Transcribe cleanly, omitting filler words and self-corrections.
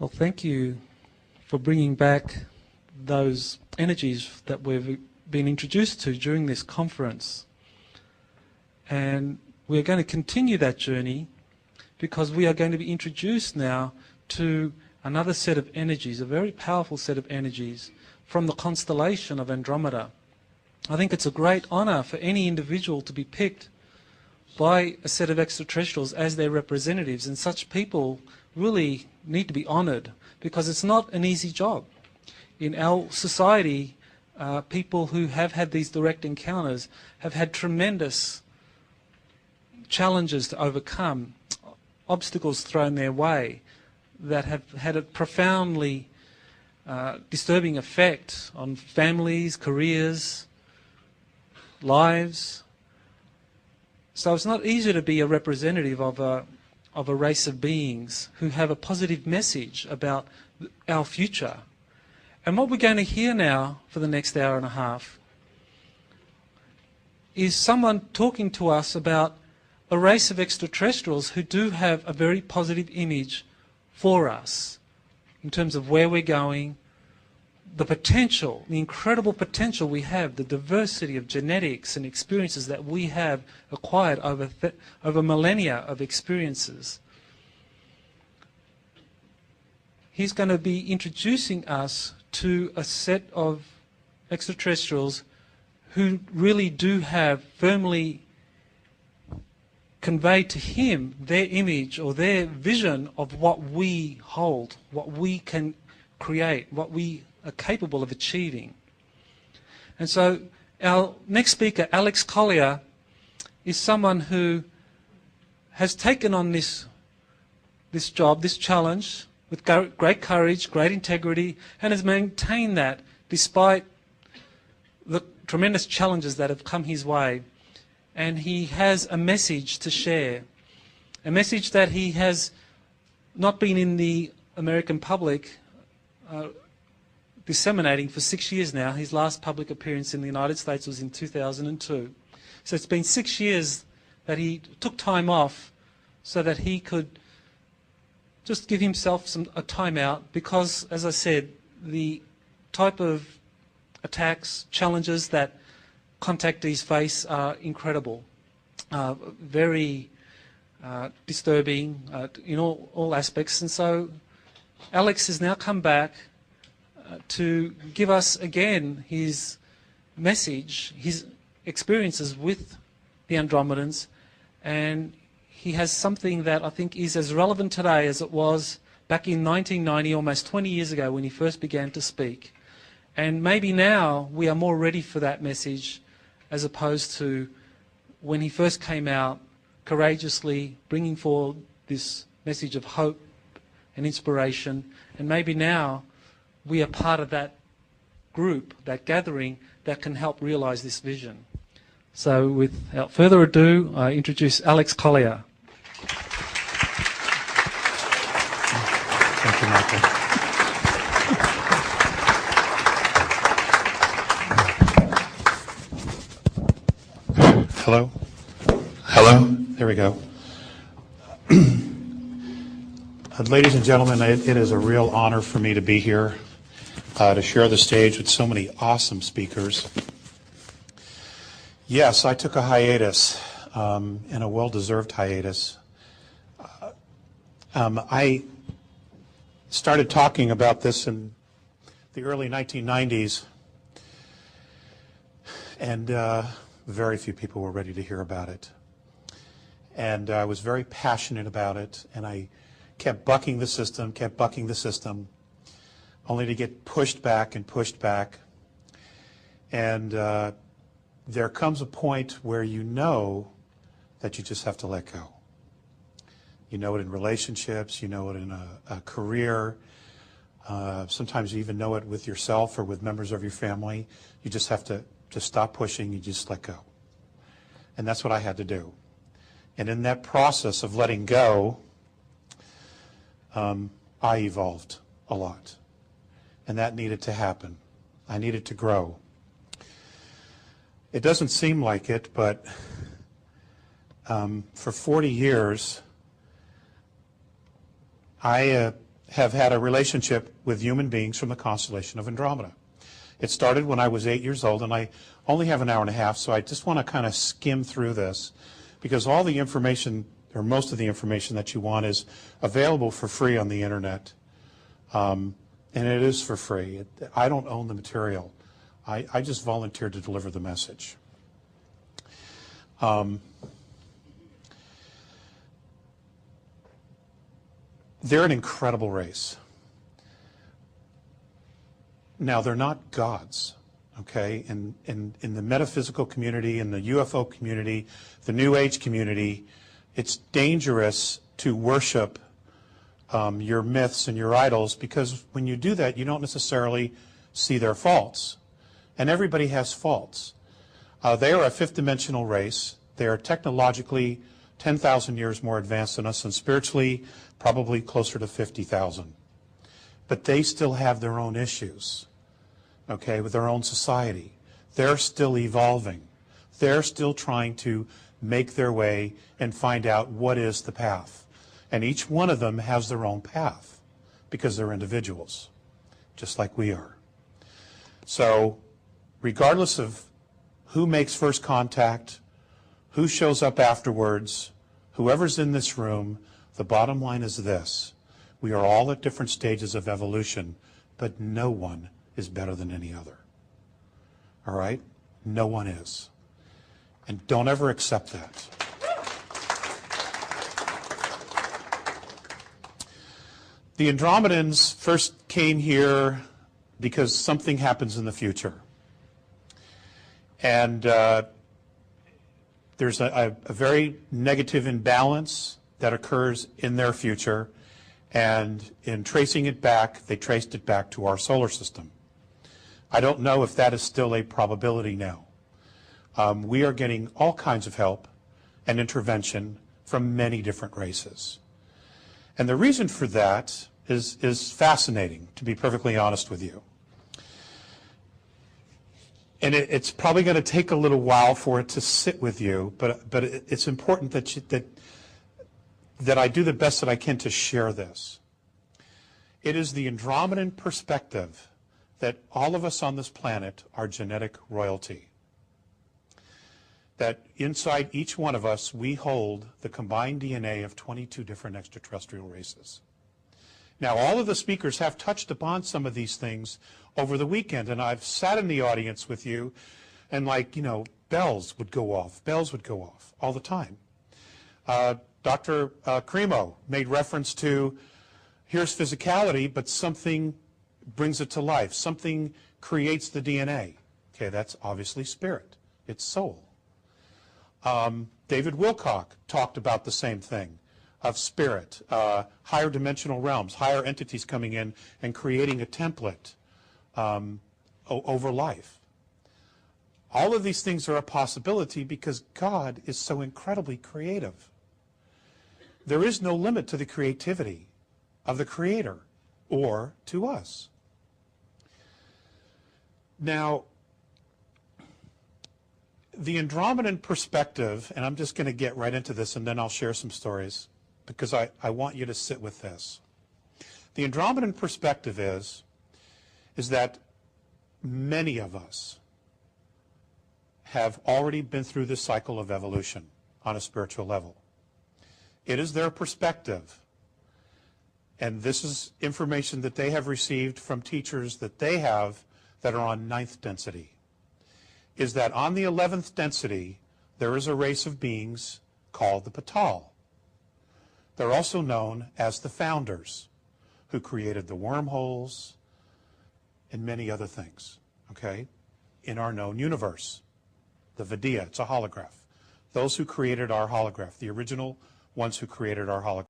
Well, thank you for bringing back those energies that we've been introduced to during this conference. And we're going to continue that journey because we are going to be introduced now to another set of energies, a very powerful set of energies from the constellation of Andromeda. I think it's a great honor for any individual to be picked by a set of extraterrestrials as their representatives, and such people really need to be honored because it's not an easy job. In our society, people who have had these direct encounters have had tremendous challenges to overcome, obstacles thrown their way that have had a profoundly disturbing effect on families, careers, lives. So it's not easy to be a representative of a race of beings who have a positive message about our future. And what we're going to hear now for the next hour and a half is someone talking to us about a race of extraterrestrials who do have a very positive image for us in terms of where we're going, the potential, the incredible potential we have, the diversity of genetics and experiences that we have acquired over millennia of experiences. He's going to be introducing us to a set of extraterrestrials who really do have firmly conveyed to him their image or their vision of what we hold, what we can create, what we are capable of achieving. And so our next speaker, Alex Collier, is someone who has taken on this job, this challenge, with great courage, great integrity, and has maintained that despite the tremendous challenges that have come his way. And he has a message to share, a message that he has not been in the American public disseminating for 6 years now. His last public appearance in the United States was in 2002. So it's been 6 years that he took time off so that he could just give himself a time out because, as I said, the type of attacks, challenges that contactees face are incredible, very disturbing in all aspects. And so Alex has now come back to give us again his message, his experiences with the Andromedans, and he has something that I think is as relevant today as it was back in 1990, almost 20 years ago when he first began to speak. And maybe now we are more ready for that message as opposed to when he first came out courageously bringing forward this message of hope and inspiration. And maybe now we are part of that group, that gathering, that can help realize this vision. So without further ado, I introduce Alex Collier. Thank you, Michael. Hello? Hello? There we go. Ladies and gentlemen, it is a real honor for me to be here to share the stage with so many awesome speakers. Yes, I took a hiatus, and a well-deserved hiatus. I started talking about this in the early 1990s, and very few people were ready to hear about it. And I was very passionate about it, and I kept bucking the system, only to get pushed back and pushed back. And there comes a point where you know that you just have to let go. You know it in relationships, you know it in a career. Sometimes you even know it with yourself or with members of your family. You just have to stop pushing, you just let go. And that's what I had to do. And in that process of letting go, I evolved a lot. And that needed to happen. I needed to grow. It doesn't seem like it, but for 40 years, I have had a relationship with human beings from the constellation of Andromeda. It started when I was 8 years old, and I only have an hour and a half, so I just want to kind of skim through this, because all the information, or most of the information that you want, is available for free on the internet. And it is for free. I don't own the material. I just volunteered to deliver the message. They're an incredible race. Now, they're not gods, okay? In the metaphysical community, in the UFO community, the New Age community, it's dangerous to worship your myths and your idols, because when you do that, you don't necessarily see their faults. And everybody has faults. They are a fifth dimensional race. They are technologically 10,000 years more advanced than us, and spiritually probably closer to 50,000. But they still have their own issues, okay, with their own society. They're still evolving. They're still trying to make their way and find out what is the path. And each one of them has their own path, because they're individuals, just like we are. So regardless of who makes first contact, who shows up afterwards, whoever's in this room, the bottom line is this: we are all at different stages of evolution, but no one is better than any other. All right? No one is. And don't ever accept that. The Andromedans first came here because something happens in the future. And there's a very negative imbalance that occurs in their future. And in tracing it back, they traced it back to our solar system. I don't know if that is still a probability now. We are getting all kinds of help and intervention from many different races. And the reason for that is fascinating, to be perfectly honest with you. And it's probably going to take a little while for it to sit with you, but it's important that I do the best that I can to share this. It is the Andromedan perspective that all of us on this planet are genetic royalty. That inside each one of us, we hold the combined DNA of 22 different extraterrestrial races. Now, all of the speakers have touched upon some of these things over the weekend, and I've sat in the audience with you, and bells would go off all the time. Dr. Cremo made reference to, here's physicality, but something brings it to life. Something creates the DNA. Okay, that's obviously spirit. It's soul. David Wilcock talked about the same thing, of spirit, higher dimensional realms, higher entities coming in and creating a template over life. All of these things are a possibility because God is so incredibly creative. There is no limit to the creativity of the Creator or to us. Now, the Andromedan perspective, and I'm just going to get right into this and then I'll share some stories because I want you to sit with this. The Andromedan perspective is that many of us have already been through this cycle of evolution on a spiritual level. It is their perspective, and this is information that they have received from teachers that they have that are on 9th density, is that on the 11th density, there is a race of beings called the Patal. They're also known as the founders, who created the wormholes and many other things, okay, in our known universe. The Vidya, it's a holograph. Those who created our holograph, the original ones who created our holograph.